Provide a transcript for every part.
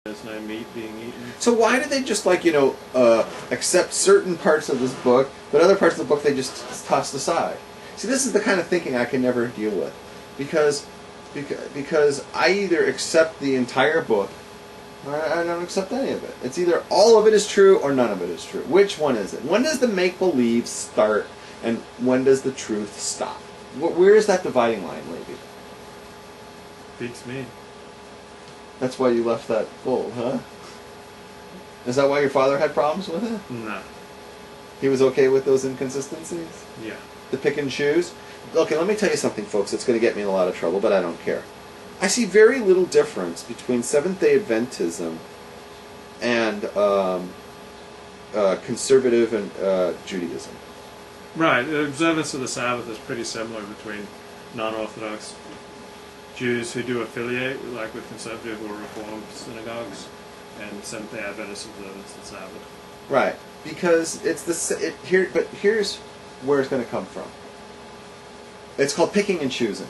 There's no meat being eaten. So why do they just accept certain parts of this book, but other parts of the book they just tossed aside? See, this is the kind of thinking I can never deal with, because I either accept the entire book, or I don't accept any of it. It's either all of it is true or none of it is true. Which one is it? When does the make-believe start, and when does the truth stop? Where is that dividing line, Levi? Beats me. That's why you left that gold, huh? Is that why your father had problems with it? No. He was okay with those inconsistencies? Yeah. The pick and choose? Okay, let me tell you something, folks. It's going to get me in a lot of trouble, but I don't care. I see very little difference between Seventh-day Adventism and conservative and Judaism. Right. The observance of the Sabbath is pretty similar between non-Orthodox Jews who do affiliate with conservative or Reformed synagogues and Seventh-day Adventist observance of the Sabbath. Right, because but here's where it's going to come from. It's called picking and choosing.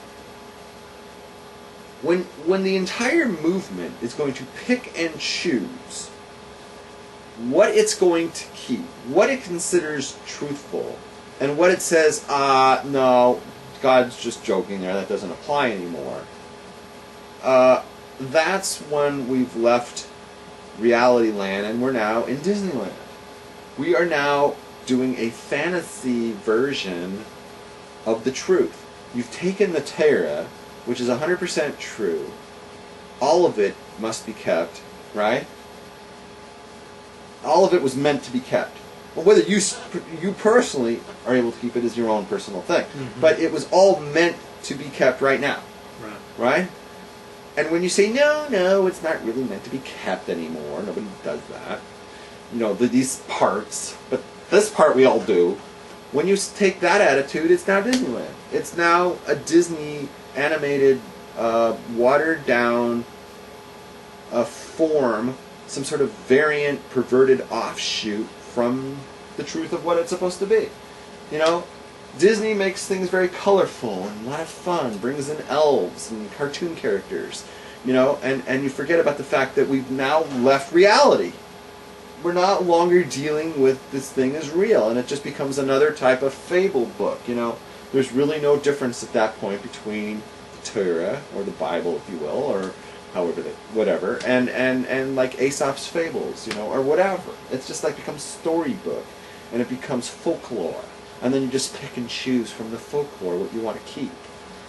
When the entire movement is going to pick and choose what it's going to keep, what it considers truthful, and what it says, no, God's just joking there, that doesn't apply anymore, that's when we've left reality land and we're now in Disneyland. We are now doing a fantasy version of the truth. You've taken the Torah, which is 100% true. All of it must be kept, right? All of it was meant to be kept. Well, whether you personally are able to keep it is your own personal thing. Mm-hmm. But it was all meant to be kept right now. Right? And when you say, no, it's not really meant to be kept anymore. Nobody does that. These parts. But this part we all do. When you take that attitude, it's now Disneyland. It's now a Disney animated, watered down form, some sort of variant, perverted offshoot from the truth of what it's supposed to be. Disney makes things very colorful and a lot of fun, brings in elves and cartoon characters, and you forget about the fact that we've now left reality. We're not longer dealing with this thing as real, and it just becomes another type of fable book. There's really no difference at that point between the Torah, or the Bible, if you will, or whatever, and like Aesop's fables, or whatever. It's just becomes storybook, and it becomes folklore, and then you just pick and choose from the folklore what you want to keep,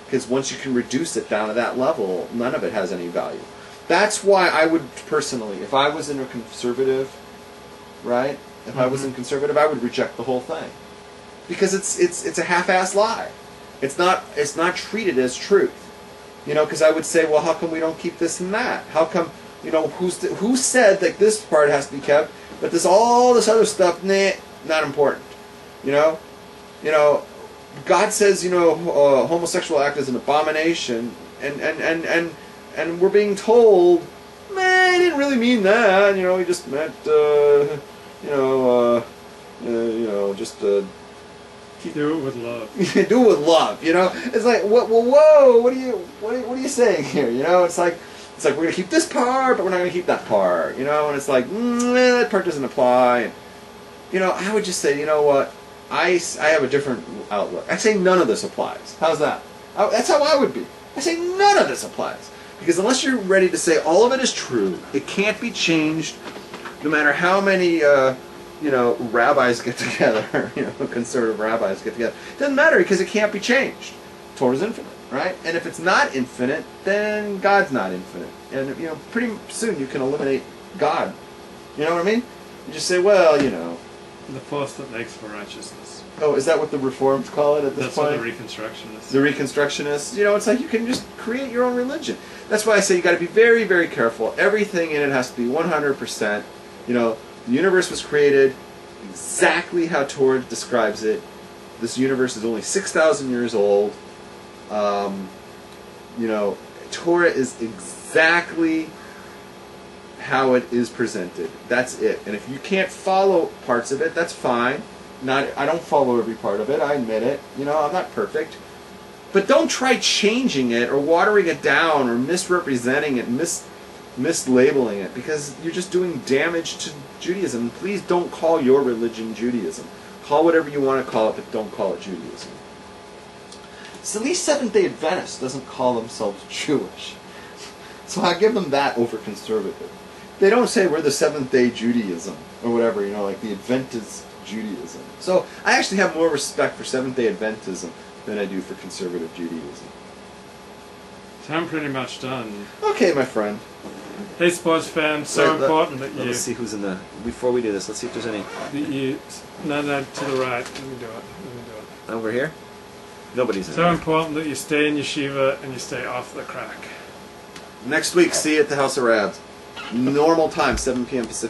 because once you can reduce it down to that level, none of it has any value. That's why I would personally, if I was in a conservative, right? If I was in conservative, I would reject the whole thing, because it's a half-assed lie. It's not treated as truth. Because I would say, well, how come we don't keep this and that? How come, who said that this part has to be kept, but all this other stuff, not important. God says, homosexual act is an abomination, and we're being told, he didn't really mean that. He just meant, just do it with love. Do it with love, It's like, whoa, what are you saying here? It's like we're gonna keep this part, but we're not gonna keep that part, And it's like, that part doesn't apply. And, I would just say, what? I have a different outlook. I say none of this applies. How's that? That's how I would be. I say none of this applies, because unless you're ready to say all of it is true, it can't be changed, no matter how many. Rabbis get together, conservative rabbis get together. It doesn't matter, because it can't be changed. Torah's infinite, right? And if it's not infinite, then God's not infinite. And, pretty soon you can eliminate God. You know what I mean? You just say, well, The force that makes for righteousness. Oh, is that what the Reformed call it at this point? That's what the Reconstructionists. The Reconstructionists. It's like you can just create your own religion. That's why I say you got to be very, very careful. Everything in it has to be 100%. The universe was created exactly how Torah describes it. This universe is only 6,000 years old. Torah is exactly how it is presented. That's it. And if you can't follow parts of it, that's fine. I don't follow every part of it. I admit it. I'm not perfect. But don't try changing it or watering it down or misrepresenting it, mislabeling it, because you're just doing damage to Judaism. Please don't call your religion Judaism. Call whatever you want to call it, but don't call it Judaism. So at least Seventh-day Adventists doesn't call themselves Jewish. So I give them that over conservative. They don't say we're the Seventh-day Judaism or whatever, like the Adventist Judaism. So I actually have more respect for Seventh-day Adventism than I do for conservative Judaism. So I'm pretty much done. Okay, my friend. Hey, sports fans, so important that you... Let's see who's in the... Before we do this, let's see if there's any... No, to the right. Let me do it. Over here? Nobody's in So there. important that you stay in yeshiva and you stay off the crack. Next week, see you at the House of Rabs. Normal time, 7 p.m. Pacific.